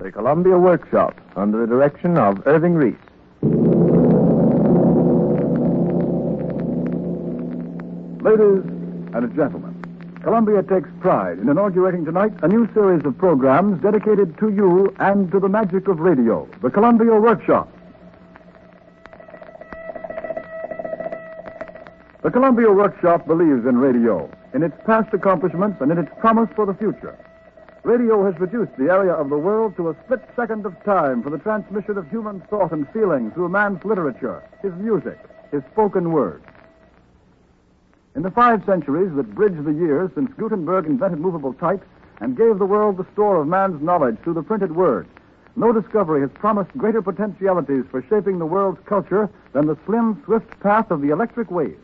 The Columbia Workshop, under the direction of Irving Reese. Ladies and gentlemen, Columbia takes pride in inaugurating tonight a new series of programs dedicated to you and to the magic of radio, the Columbia Workshop. The Columbia Workshop believes in radio, in its past accomplishments, and in its promise for the future. Radio has reduced the area of the world to a split second of time for the transmission of human thought and feeling through man's literature, his music, his spoken word. In the 5 centuries that bridge the years since Gutenberg invented movable type and gave the world the store of man's knowledge through the printed word, no discovery has promised greater potentialities for shaping the world's culture than the slim, swift path of the electric wave.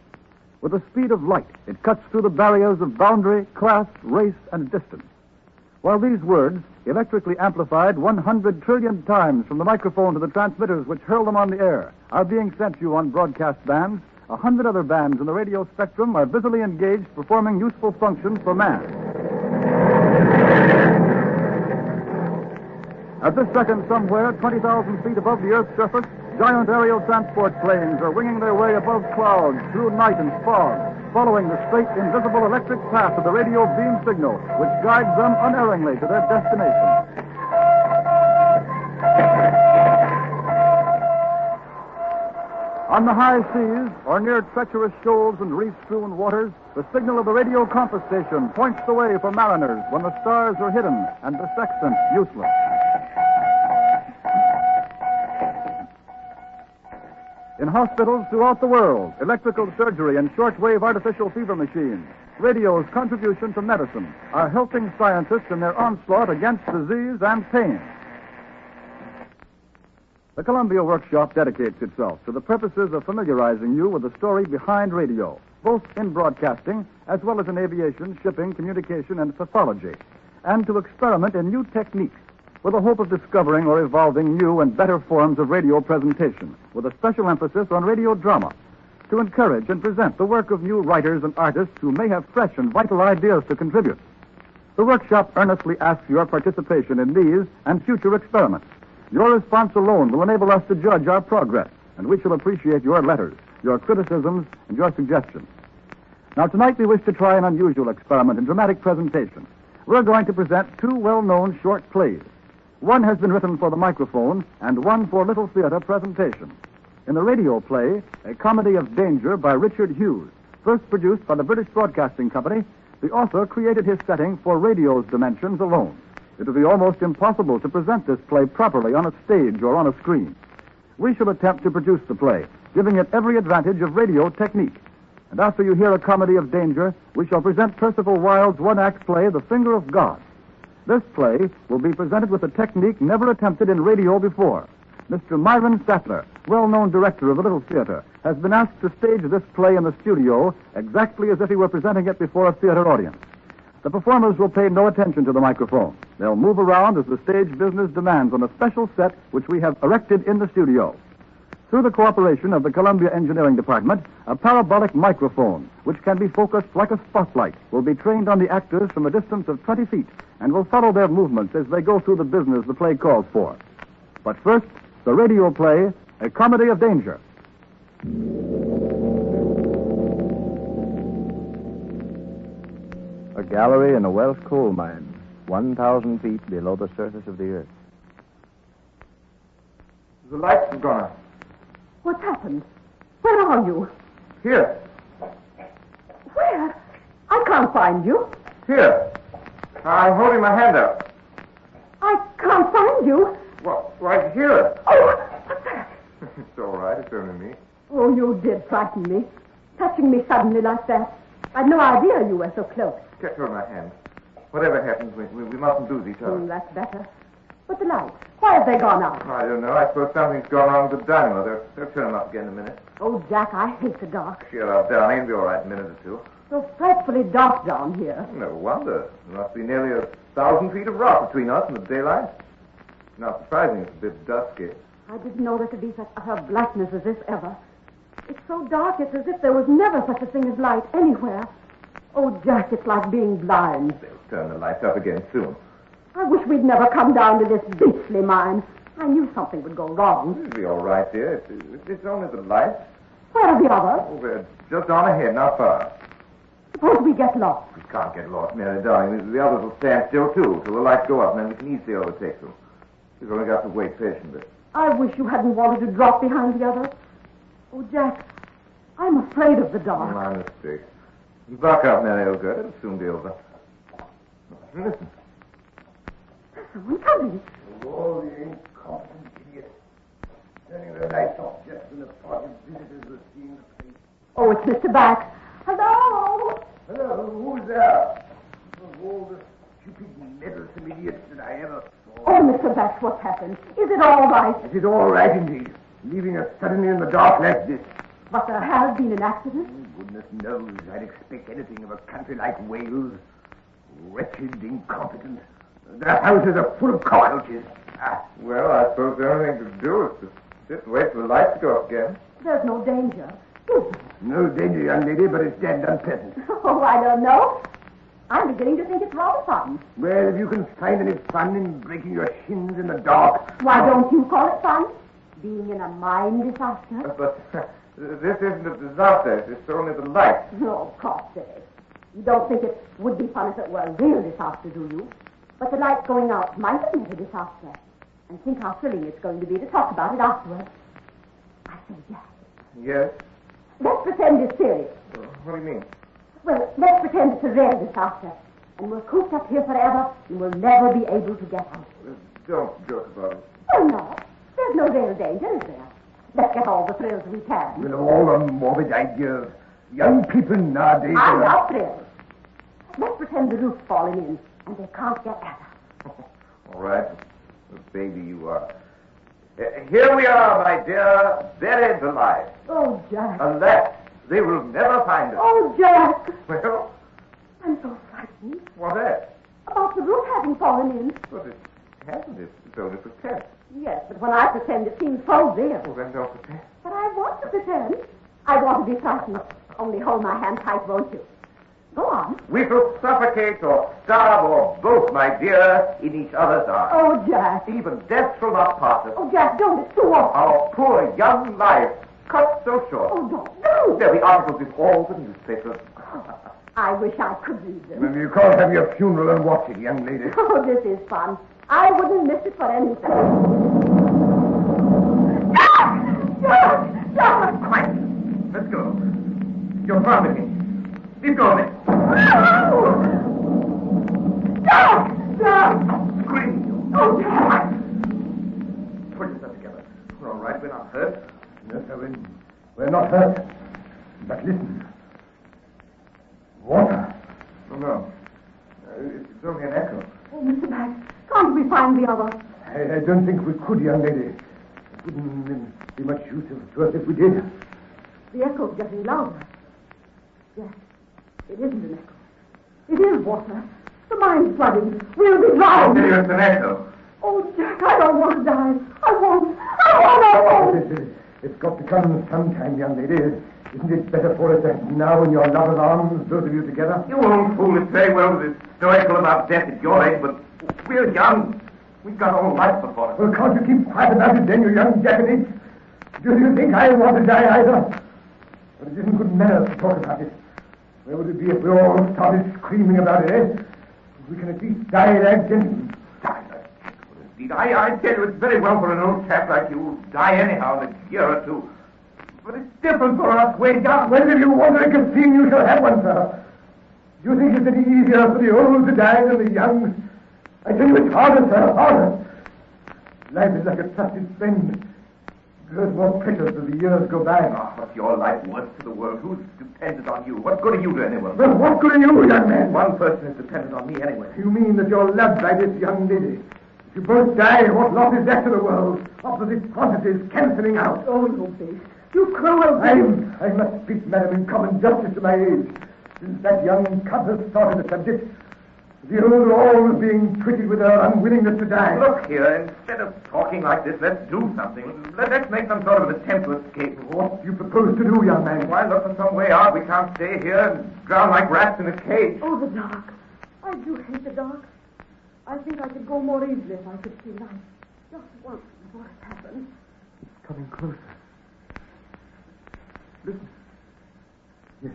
With the speed of light, it cuts through the barriers of boundary, class, race, and distance. While these words, electrically amplified 100 trillion times from the microphone to the transmitters which hurl them on the air, are being sent to you on broadcast bands, 100 other bands in the radio spectrum are busily engaged performing useful functions for man. At this second, somewhere 20,000 feet above the Earth's surface, giant aerial transport planes are winging their way above clouds through night and fog, following the straight, invisible electric path of the radio beam signal, which guides them unerringly to their destination. On the high seas, or near treacherous shoals and reef-strewn waters, the signal of the radio compass station points the way for mariners when the stars are hidden and the sextant useless. In hospitals throughout the world, electrical surgery and shortwave artificial fever machines, radio's contribution to medicine are helping scientists in their onslaught against disease and pain. The Columbia Workshop dedicates itself to the purposes of familiarizing you with the story behind radio, both in broadcasting as well as in aviation, shipping, communication, and pathology, and to experiment in new techniques with the hope of discovering or evolving new and better forms of radio presentation, with a special emphasis on radio drama, to encourage and present the work of new writers and artists who may have fresh and vital ideas to contribute. The workshop earnestly asks your participation in these and future experiments. Your response alone will enable us to judge our progress, and we shall appreciate your letters, your criticisms, and your suggestions. Now, tonight we wish to try an unusual experiment in dramatic presentation. We're going to present 2 well-known short plays. One has been written for the microphone and one for little theater presentation. In the radio play, A Comedy of Danger by Richard Hughes, first produced by the British Broadcasting Company, the author created his setting for radio's dimensions alone. It would be almost impossible to present this play properly on a stage or on a screen. We shall attempt to produce the play, giving it every advantage of radio technique. And after you hear A Comedy of Danger, we shall present Percival Wilde's one-act play, The Finger of God. This play will be presented with a technique never attempted in radio before. Mr. Myron Sattler, well-known director of the Little Theater, has been asked to stage this play in the studio exactly as if he were presenting it before a theater audience. The performers will pay no attention to the microphone. They'll move around as the stage business demands on a special set which we have erected in the studio. Through the cooperation of the Columbia Engineering Department, a parabolic microphone, which can be focused like a spotlight, will be trained on the actors from a distance of 20 feet and will follow their movements as they go through the business the play calls for. But first, the radio play, A Comedy of Danger. A gallery in a Welsh coal mine, 1,000 feet below the surface of the earth. The lights have gone out. What's happened? Where are you? Here. Where? I can't find you. Here. I'm holding my hand out. I can't find you. Well, right here. Oh, what's that? It's all right. It's only me. Oh, you did frighten me. Touching me suddenly like that. I'd no idea you were so close. Catch hold of my hand. Whatever happens, we mustn't lose each other. That's better. But the lights, why have they gone out? I don't know. I suppose something's gone wrong with the dynamo. They'll turn them up again in a minute. Oh, Jack, I hate the dark. Cheer up, darling. It'll be all right in a minute or two. So frightfully dark down here. No wonder. There must be nearly 1,000 feet of rock between us and the daylight. Not surprising it's a bit dusky. I didn't know there could be such utter blackness as this ever. It's so dark, it's as if there was never such a thing as light anywhere. Oh, Jack, it's like being blind. They'll turn the lights up again soon. I wish we'd never come down to this beastly mine. I knew something would go wrong. It'll be all right, dear. It's only the lights. Where are the others? Oh, we're just on ahead, not far. Suppose we get lost. We can't get lost, Mary, darling. The others will stand still, too, till the lights go up, and then we can easily overtake them. We've only got to wait patiently. I wish you hadn't wanted to drop behind the others. Oh, Jack, I'm afraid of the dark. My mistake. Buck up, Mary, old girl. It'll soon be over. Listen. There's someone coming. All the incompetent idiots. Turning their lights off just when the party of visitors were seeing the place. Oh, it's Mr. Bax. Hello? Hello, who's there? Of all the stupid, meddlesome idiots that I ever saw. Oh, Mr. Bax, what's happened? Is it all right? It is all right indeed. Leaving us suddenly in the dark like this. But there has been an accident. Goodness knows I'd expect anything of a country like Wales. Wretched, incompetent. Their houses are full of cockroaches. Well, I suppose the only thing to do is to sit and wait for the lights to go up again. There's no danger. Is there? No danger, young lady, but it's dead unpleasant. Oh, I don't know. I'm beginning to think it's rather fun. Well, if you can find any fun in breaking your shins in the dark... Why don't you call it fun? Being in a mine disaster? But this isn't a disaster. It's only the lights. No, of course it is. You don't think it would be fun if it were a real disaster, do you? But the lights going out might have made a disaster. And think how thrilling it's going to be to talk about it afterwards. I say, Jack. Yes? Let's pretend it's serious. What do you mean? Well, let's pretend it's a real disaster. And we're cooped up here forever, and we'll never be able to get out. Don't joke about it. Well, no. There's no real danger, is there? Let's get all the thrills we can. With all the morbid ideas. Young people nowadays... I'm not thrilled. Let's pretend the roof's falling in, and they can't get at us. All right. The baby you are. Here we are, my dear, buried alive. Oh, Jack. Alas, they will never find us. Oh, Jack. Well, I'm so frightened. what else? About the roof having fallen in. But it hasn't. It's only pretend. Yes, but when I pretend, it seems so real. Well, then don't pretend. But I want to pretend. I want to be frightened. Only hold my hand tight, won't you? Go on. We shall suffocate or starve or both, my dear, in each other's arms. Oh, Jack. Even death shall not part us. Oh, Jack, don't. It's too awful. Our poor young life, cut so short. Oh, don't. There'll be articles in all the newspapers. I wish I could read them. Well, you can't have your funeral and watch it, young lady. Oh, this is fun. I wouldn't miss it for anything. Jack! Jack! Quiet. Let's go. You're found me. Leave go of it. Jack! Jack! Scream. Oh, Jack! Put yourself together. We're all right. We're not hurt. No, sir, we're not hurt. But listen. Water. Oh, no. It's only an echo. Oh, Mr. Bax, can't we find the other? I don't think we could, young lady. It wouldn't be much use to us if we did. The echo's getting louder. Yes, it isn't an echo. It is water. The mine's flooding. We'll be drowned. It's an echo. Oh, Jack, I don't want to die. I won't. It's got to come sometime, young lady. Isn't it better for us that now in your lover's arms, both of you together? You old fool is very well with this stoical about death at your age, but we're young. We've got all life before us. Well, can't you keep quiet about it then, you young jackanapes? Do you think I want to die either? But it isn't good manners to talk about it. Where would it be if we all started screaming about it, eh? We can at least die like gentlemen. Die like gentlemen, indeed. I tell you, it's very well for an old chap like you to die anyhow in a year or two. But it's different for us. We're young. Well, if you want to make a scene, you shall have one, sir. Do you think it's any easier for the old to die than the young? I tell you, it's harder, sir, harder. Life is like a trusted friend. It grows more precious as the years go by. Oh, what's your life worth to the world? Who's dependent on you? What good are you to anyone? Well, what good are you, young man? One person is dependent on me anyway. You mean that you're loved by this young lady? If you both die, what loss is left to the world? Opposite quantities cancelling out. Oh, you beast. You cruel beast. I must speak, madam, in common justice to my age. Since that young cub has started the subject, the old all is being treated with her unwillingness to die. Look here, instead of talking like this, let's do something. Let's make some sort of an attempt to escape. What do you propose to do, young man? Why, look for some way out. We can't stay here and drown like rats in a cage. Oh, the dark. I do hate the dark. I think I could go more easily if I could see light. Just once before it happens. It's coming closer. Listen. Yes.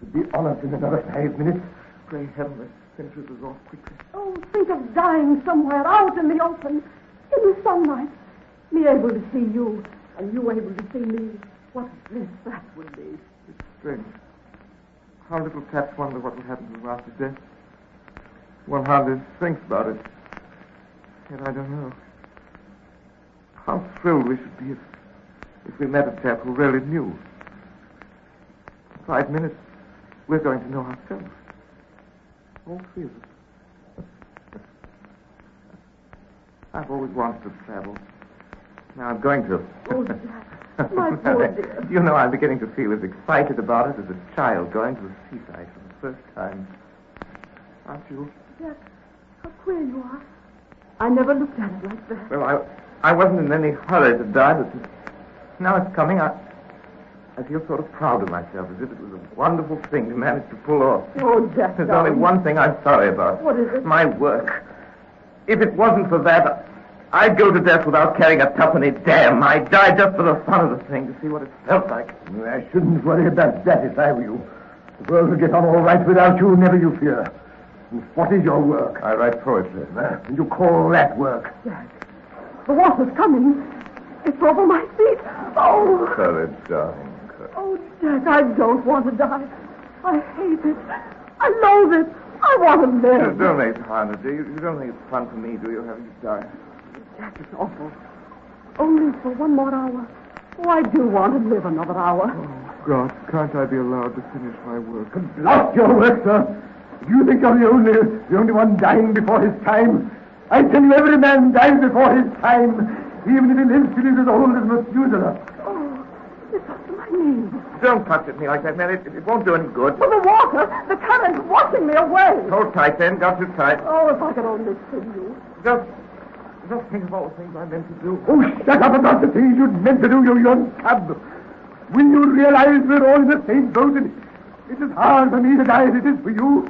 It would be on us in another 5 minutes. Pray heaven, let's finish this off quickly. Oh, think of dying somewhere out in the open, in the sunlight. Me able to see you, and you able to see me. What bliss that would be. It's strange. How little chaps wonder what will happen to them after death. One hardly thinks about it. Yet I don't know. How thrilled we should be if we met a chap who really knew. In 5 minutes, we're going to know ourselves. All three of us. I've always wanted to travel. Now I'm going to. Oh, Jack, my poor dear. You know, I'm beginning to feel as excited about it as a child going to the seaside for the first time. Aren't you? Jack, how queer you are. I never looked at it like that. Well, I wasn't in any hurry to die, but now it's coming. I feel sort of proud of myself, as if it was a wonderful thing to manage to pull off. Oh, Jack, There's darling. only one thing I'm sorry about. What is it? My work. If it wasn't for that, I'd go to death without carrying a tuppenny damn. I'd die just for the fun of the thing, to see what it felt like. I shouldn't worry about that if I were you. The world will get on all right without you, never you fear. And what is your work? I write poetry. And you call that work? Jack, the water's coming. It's over my feet. Oh! Courage, darling. Oh, Jack, I don't want to die. I hate it. I loathe it. I want to live. You don't think it's hard, do you? You don't think it's fun for me, do you, having to die? Jack, it's awful. Only for one more hour. Oh, I do want to live another hour. Oh, God, can't I be allowed to finish my work? Lost your work, sir. Do you think you're the only one dying before his time? I tell you, every man dies before his time, even if he lives till he's as old as Methuselah. Oh, it's up to my knees. Don't touch at me like that, Mary. It won't do any good. For the water, the current's washing me away. Hold tight, then. Got too tight. Oh, if I could only see you. Just think of all the things I meant to do. Oh, shut up about the things you'd meant to do, you young cub. Will you realize we're all in the same boat, and it's as hard for me to die as it is for you?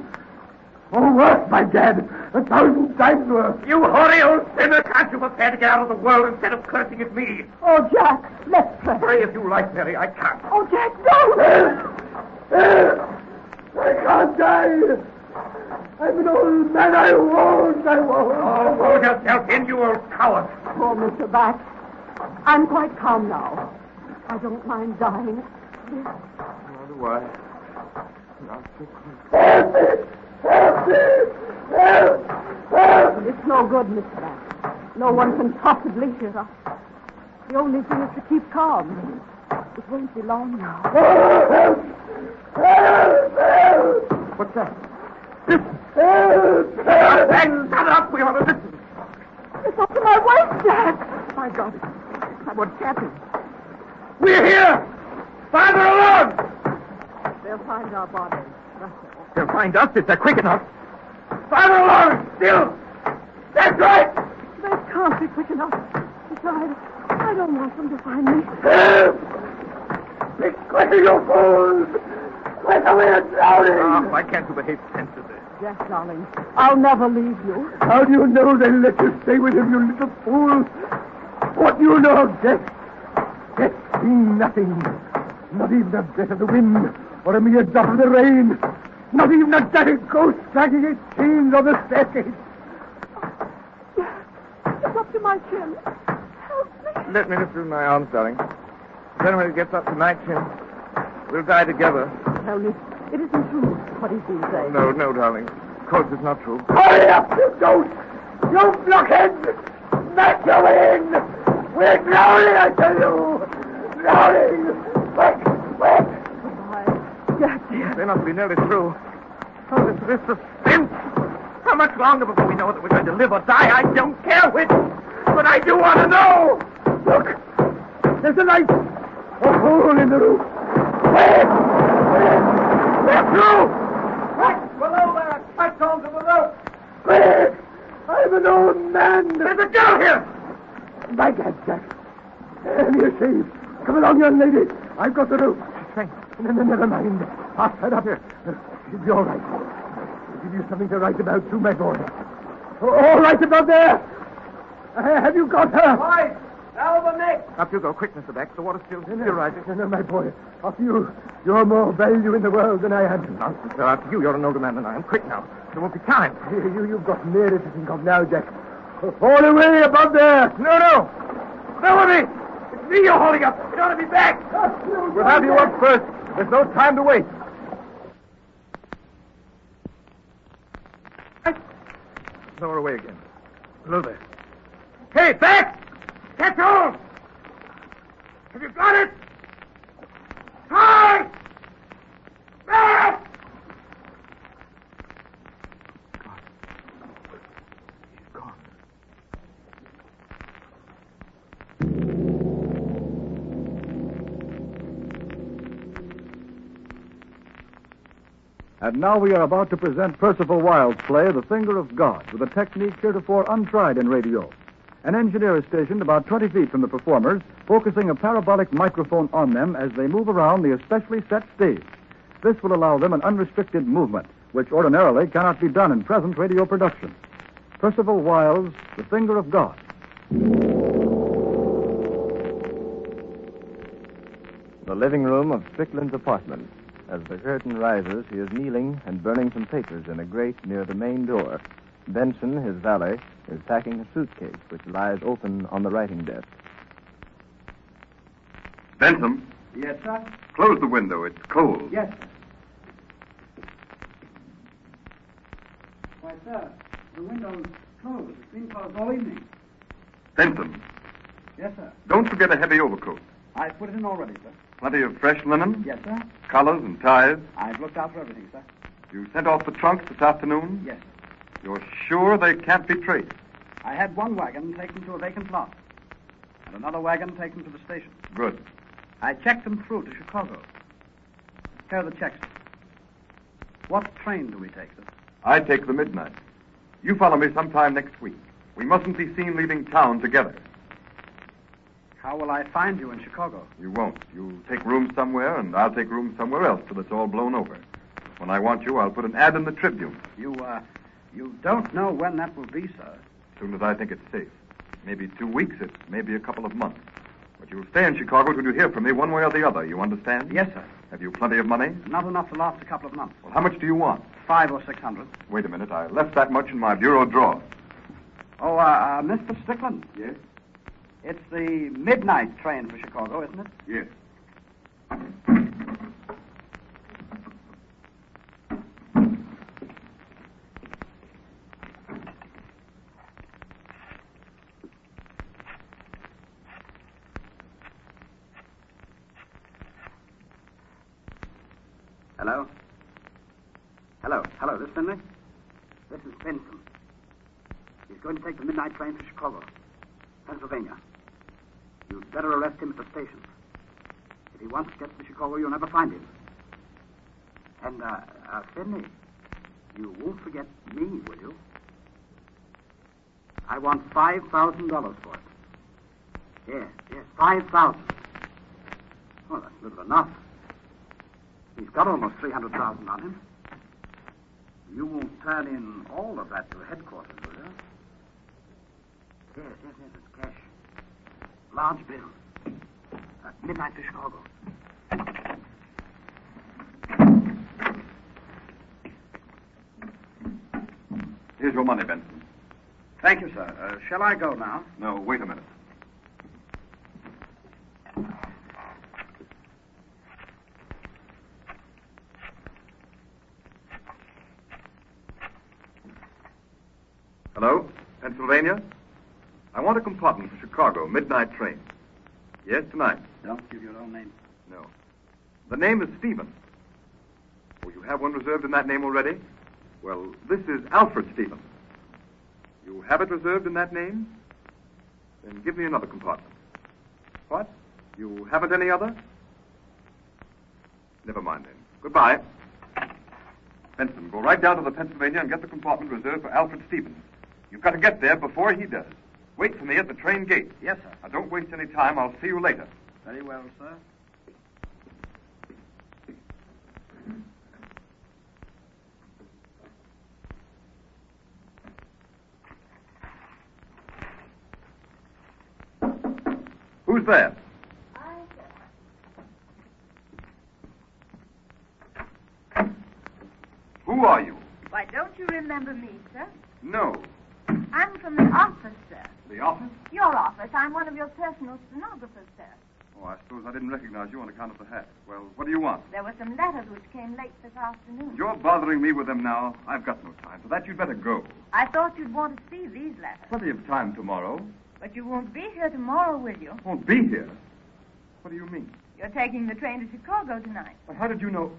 Or worse, by Gad, 1,000 times worse. You hoary old sinner! Can't you prepare to get out of the world instead of cursing at me? Oh, Jack, let's pray. Pray if you like, Mary. I can't. Oh, Jack, don't! I can't die. I'm an old man. I won't. Oh, hold yourself in, you old coward. Oh, Mr. Bax, I'm quite calm now. I don't mind dying. Nor do I. Not so quick. Help me! Help me! Help! Help! It's no good, Mr. Bax. No one can possibly hear us. The only thing is to keep calm. It won't be long now. Oh, help! Help! Help! What's that? Help! Help! Then shut up! We ought to listen. It's up to my waist, Jack. My God, I would catch him. We're here! Find her alone! They'll find our bodies. That's all. They'll find us if they're quick enough. Find her alone! Still! That's right! They can't be quick enough. Besides, I don't want them to find me. Help! Be quick, you fools! Quick, we're drowning! Oh, why can't you behave sensibly? Jack, darling, I'll never leave you. How do you know they let you stay with him, you little fool? What do you know of death? Death being nothing. Not even a breath of the wind or a mere drop of the rain. Not even a dirty ghost dragging its chains on the staircase. It's up to my chin. Help me. Let me lift you in my arms, darling. Then when it gets up to my chin, we'll die together. Tell me, it isn't true what he's been saying. No, darling. Of course it's not true. Hurry up, you ghost! You blockhead! Smash your way in! We're drowning, I tell you! Drowning! Quick! Quick! Goodbye, Jack, dear. They must be nearly through. Oh, this suspense! How much longer before we know whether we're going to live or die? I don't care which, but I do want to know! Look! There's a light! A hole in the roof! Quick! They're through! Quick! Below there! Catch on to the rope! Quick! I'm an old man! There's a girl here! My God, Jack. Here, shave. Come along, young lady. I've got the rope. Thanks. No, never mind. I'll set up here. She'll be all right. I'll give you something to write about, too, my boy. All right above there. Have you got her? Right. Elbow Nick. Up you go, quick, Mr. Beck. The water's still rising. No, my boy. After you, you're more value in the world than I am. Nonsense, sir. After you, you're an older man than I am. Quick now. There won't be time. You've got nearer to think of now, Jack. Fall away above there. No. Melody. It's me you're holding up. You ought to be back. We'll have you up first. There's no time to wait. Lower away again. Below there. Hey, back! Catch hold! Have you got it? Hard! Back! He's gone. And now we are about to present Percival Wilde's play, The Finger of God, with a technique heretofore untried in radio. An engineer is stationed about 20 feet from the performers, focusing a parabolic microphone on them as they move around the especially set stage. This will allow them an unrestricted movement, which ordinarily cannot be done in present radio production. Percival Wilde's The Finger of God. The living room of Strickland's apartment. As the curtain rises, he is kneeling and burning some papers in a grate near the main door. Benson, his valet, is packing a suitcase which lies open on the writing desk. Benson, Yes, sir? close the window. It's cold. Yes, sir. Why, sir, the window's closed. It's been closed all evening. Benson, Yes, sir. don't forget a heavy overcoat. I've put it in already, sir. Plenty of fresh linen, Yes, sir. collars and ties. I've looked out for everything, sir. You sent off the trunks this afternoon? Yes. You're sure they can't be traced? I had one wagon taken to a vacant lot, and another wagon taken to the station. Good. I checked them through to Chicago. Here are the checks. What train do we take, sir? I take the midnight. You follow me sometime next week. We mustn't be seen leaving town together. How will I find you in Chicago? You won't. You'll take rooms somewhere, and I'll take rooms somewhere else till it's all blown over. When I want you, I'll put an ad in the Tribune. You don't know when that will be, sir. As soon as I think it's safe. Maybe 2 weeks, it's maybe a couple of months. But you'll stay in Chicago till you hear from me one way or the other, you understand? Yes, sir. Have you plenty of money? Not enough to last a couple of months. Well, how much do you want? 500 or 600. Wait a minute, I left that much in my bureau drawer. Oh, Mr. Strickland. Yes? It's the midnight train for Chicago, isn't it? Yes. Hello? Hello, this Finley? This is Benson. He's going to take the midnight train to Chicago, Pennsylvania. You'd better arrest him at the station. If he once gets to Chicago, you'll never find him. And, Finley, you won't forget me, will you? I want $5,000 for it. Yes, 5,000. Well, that's little enough. He's got almost 300,000 on him. You won't turn in all of that to headquarters, will you? Yes, it's cash. Large bill. Midnight to Chicago. Here's your money, Benson. Thank you, sir. Shall I go now? No, wait a minute. Hello? Pennsylvania? I want a compartment for Chicago, midnight train. Yes, tonight. Don't give your own name. No. The name is Stephen. Oh, you have one reserved in that name already? Well, this is Alfred Stephen. You have it reserved in that name? Then give me another compartment. What? You haven't any other? Never mind then. Goodbye. Benson, go right down to the Pennsylvania and get the compartment reserved for Alfred Stevens. You've got to get there before he does. Wait for me at the train gate. Yes, sir. Now, don't waste any time. I'll see you later. Very well, sir. that? Who are you? Why, don't you remember me, sir? No. I'm from the office, sir. The office? Your office. I'm one of your personal stenographers, sir. Oh, I suppose I didn't recognize you on account of the hat. Well, what do you want? There were some letters which came late this afternoon. You're bothering me with them now. I've got no time for that. You'd better go. I thought you'd want to see these letters. Plenty of time tomorrow. But you won't be here tomorrow, will you? Won't be here? What do you mean? You're taking the train to Chicago tonight. Well, how did you know?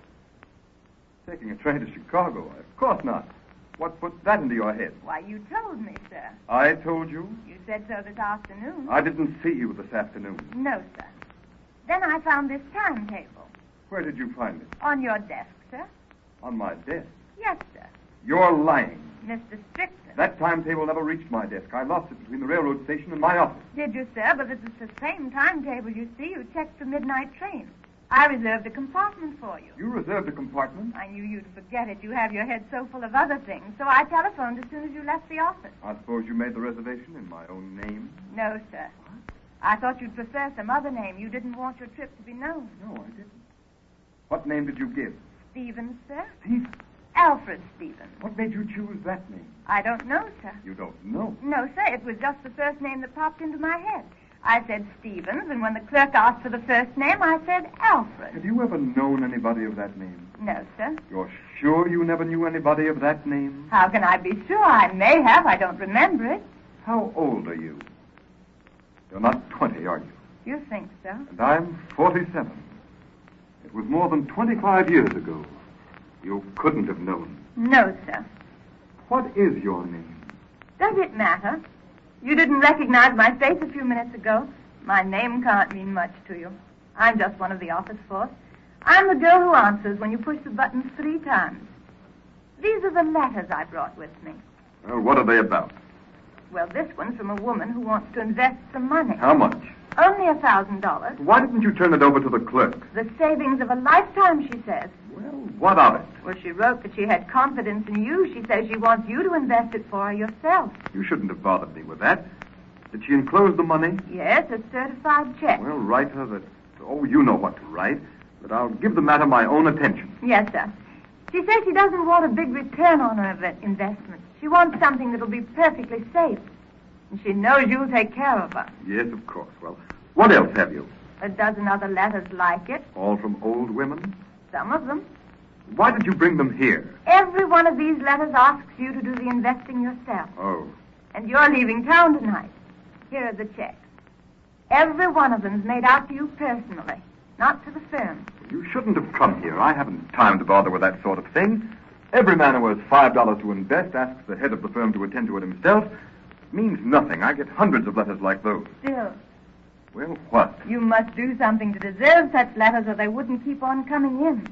Taking a train to Chicago? Of course not. What put that into your head? Why, you told me, sir. I told you? You said so this afternoon. I didn't see you this afternoon. No, sir. Then I found this timetable. Where did you find it? On your desk, sir. On my desk. Yes, sir. You're lying. Mr. Strickland. That timetable never reached my desk. I lost it between the railroad station and my office. Did you, sir? But it's the same timetable, you see. You checked the midnight train. I reserved a compartment for you. You reserved a compartment? I knew you'd forget it. You have your head so full of other things. So I telephoned as soon as you left the office. I suppose you made the reservation in my own name? No, sir. I thought you'd prefer some other name. You didn't want your trip to be known. No, I didn't. What name did you give? Stevens, sir. Stevens? Alfred Stevens. What made you choose that name? I don't know, sir. You don't know? No, sir. It was just the first name that popped into my head. I said Stevens, and when the clerk asked for the first name, I said Alfred. Have you ever known anybody of that name? No, sir. You're sure you never knew anybody of that name? How can I be sure? I may have. I don't remember it. How old are you? You're not 20, are you? You think so? And I'm 47. It was more than 25 years ago. You couldn't have known. No, sir. What is your name? Does it matter? You didn't recognize my face a few minutes ago. My name can't mean much to you. I'm just one of the office force. I'm the girl who answers when you push the buttons 3 times. These are the letters I brought with me. Well, what are they about? Well, this one's from a woman who wants to invest some money. How much? Only $1,000. Why didn't you turn it over to the clerk? The savings of a lifetime, she says. Well, what of it? Well, she wrote that she had confidence in you. She says she wants you to invest it for her yourself. You shouldn't have bothered me with that. Did she enclose the money? Yes, a certified check. Well, write her that... Oh, you know what to write. That I'll give the matter my own attention. Yes, sir. She says she doesn't want a big return on her investment. She wants something that'll be perfectly safe. And she knows you'll take care of her. Yes, of course. Well, what else have you? A dozen other letters like it. All from old women? Some of them. Why did you bring them here? Every one of these letters asks you to do the investing yourself. Oh. And you're leaving town tonight. Here are the checks. Every one of them's made out to you personally, not to the firm. You shouldn't have come here. I haven't time to bother with that sort of thing. Every man who has $5 to invest asks the head of the firm to attend to it himself. It means nothing. I get hundreds of letters like those. Still. Well, what? You must do something to deserve such letters or they wouldn't keep on coming in.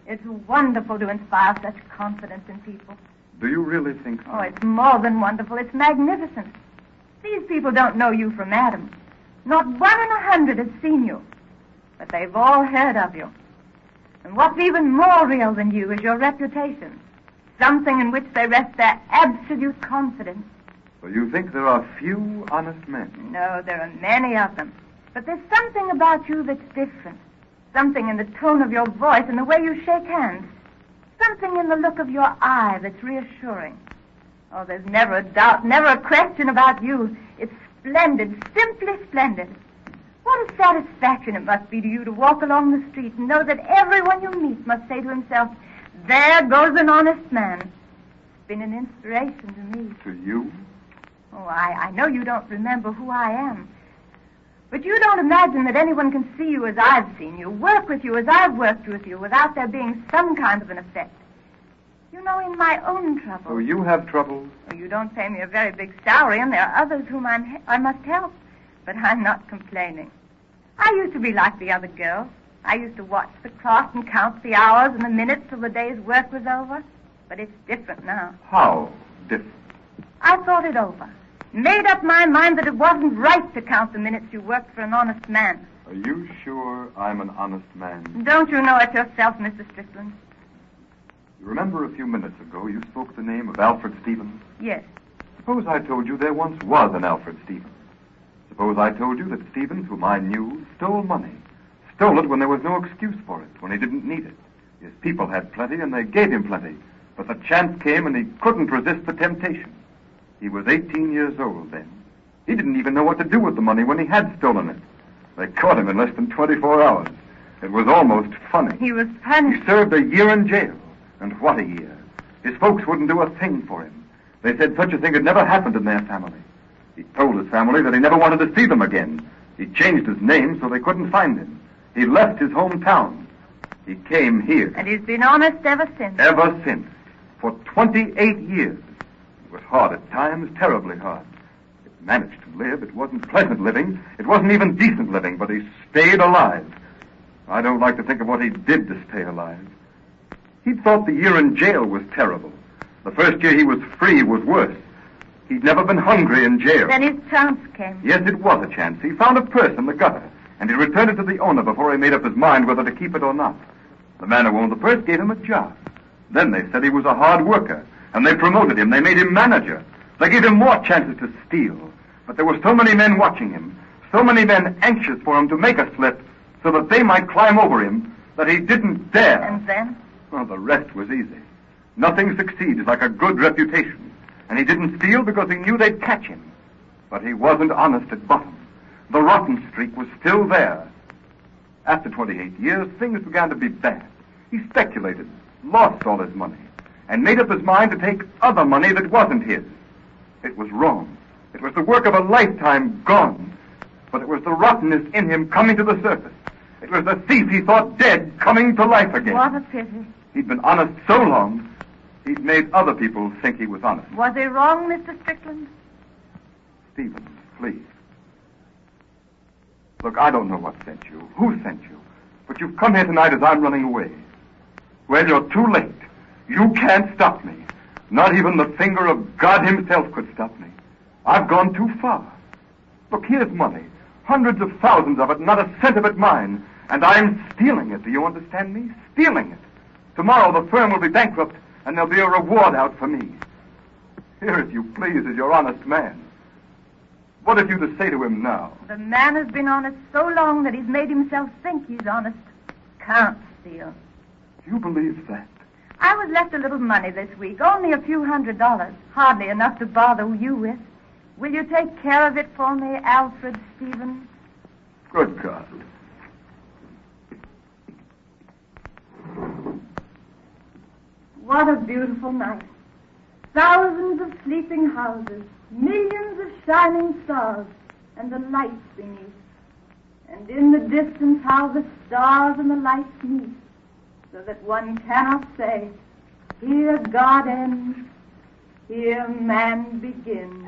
It's wonderful to inspire such confidence in people. Do you really think so? Oh, it's more than wonderful. It's magnificent. These people don't know you from Adam. Not 1 in 100 has seen you. But they've all heard of you. And what's even more real than you is your reputation. Something in which they rest their absolute confidence. So you think there are few honest men? No, there are many of them. But there's something about you that's different. Something in the tone of your voice and the way you shake hands. Something in the look of your eye that's reassuring. Oh, there's never a doubt, never a question about you. It's splendid, simply splendid. What a satisfaction it must be to you to walk along the street and know that everyone you meet must say to himself, there goes an honest man. It's been an inspiration to me. To you? Oh, I know you don't remember who I am. But you don't imagine that anyone can see you as I've seen you, work with you as I've worked with you, without there being some kind of an effect. You know, in my own trouble... So you have trouble? Oh, you don't pay me a very big salary, and there are others whom I must help. But I'm not complaining. I used to be like the other girls. I used to watch the clock and count the hours and the minutes till the day's work was over. But it's different now. How different? I thought it over. Made up my mind that it wasn't right to count the minutes you worked for an honest man. Are you sure I'm an honest man? Don't you know it yourself, Mr. Strickland? You remember a few minutes ago you spoke the name of Alfred Stevens? Yes. Suppose I told you there once was an Alfred Stevens. Suppose I told you that Stevens, whom I knew, stole money. Stole it when there was no excuse for it, when he didn't need it. His people had plenty, and they gave him plenty. But the chance came, and he couldn't resist the temptation. He was 18 years old then. He didn't even know what to do with the money when he had stolen it. They caught him in less than 24 hours. It was almost funny. He was punished. He served a year in jail. And what a year. His folks wouldn't do a thing for him. They said such a thing had never happened in their family. He told his family that he never wanted to see them again. He changed his name so they couldn't find him. He left his hometown. He came here. And he's been honest ever since. Ever since. For 28 years. It was hard at times, terribly hard. It managed to live. It wasn't pleasant living. It wasn't even decent living, but he stayed alive. I don't like to think of what he did to stay alive. He thought the year in jail was terrible. The first year he was free was worse. He'd never been hungry in jail. Then his chance came. Yes, it was a chance. He found a purse in the gutter, and he returned it to the owner before he made up his mind whether to keep it or not. The man who owned the purse gave him a job. Then they said he was a hard worker, and they promoted him. They made him manager. They gave him more chances to steal. But there were so many men watching him, so many men anxious for him to make a slip so that they might climb over him, that he didn't dare. And then? Well, the rest was easy. Nothing succeeds like a good reputation. And he didn't steal because he knew they'd catch him. But he wasn't honest at bottom. The rotten streak was still there. After 28 years, things began to be bad. He speculated, lost all his money, and made up his mind to take other money that wasn't his. It was wrong. It was the work of a lifetime gone. But it was the rottenness in him coming to the surface. It was the thief he thought dead coming to life again. What a pity. He'd been honest so long, he'd made other people think he was honest. Was he wrong, Mr. Strickland? Stevens, please. Look, I don't know what sent you, who sent you, but you've come here tonight as I'm running away. Well, you're too late. You can't stop me. Not even the finger of God himself could stop me. I've gone too far. Look, here's money. Hundreds of thousands of it, not a cent of it mine. And I'm stealing it, do you understand me? Stealing it. Tomorrow the firm will be bankrupt, and there'll be a reward out for me. Here, if you please, is your honest man. What have you to say to him now? The man has been honest so long that he's made himself think he's honest. Can't steal. Do you believe that? I was left a little money this week, only a few $100s, hardly enough to bother you with. Will you take care of it for me, Alfred Stevens? Good God. What a beautiful night. Thousands of sleeping houses, millions of shining stars, and the lights beneath. And in the distance how the stars and the lights meet, so that one cannot say, here God ends, here man begins.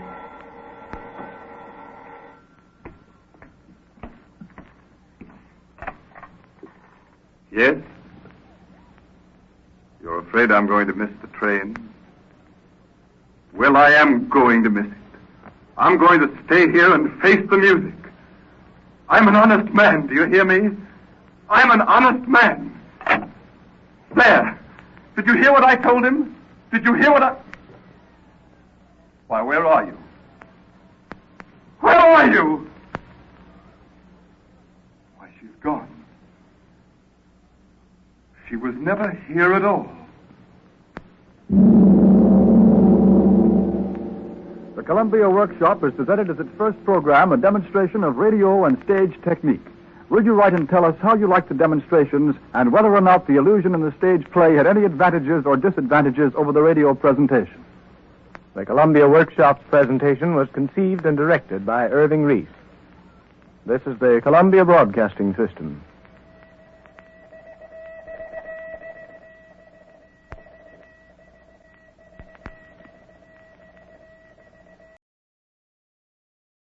Yes? You're afraid I'm going to miss the train? Well, I am going to miss it. I'm going to stay here and face the music. I'm an honest man, do you hear me? I'm an honest man. There. Did you hear what I told him? Did you hear what I... Why, where are you? Where are you? Why, she's gone. She was never here at all. The Columbia Workshop has presented as its first program a demonstration of radio and stage technique. Will you write and tell us how you liked the demonstrations and whether or not the illusion in the stage play had any advantages or disadvantages over the radio presentation? The Columbia Workshop's presentation was conceived and directed by Irving Reese. This is the Columbia Broadcasting System.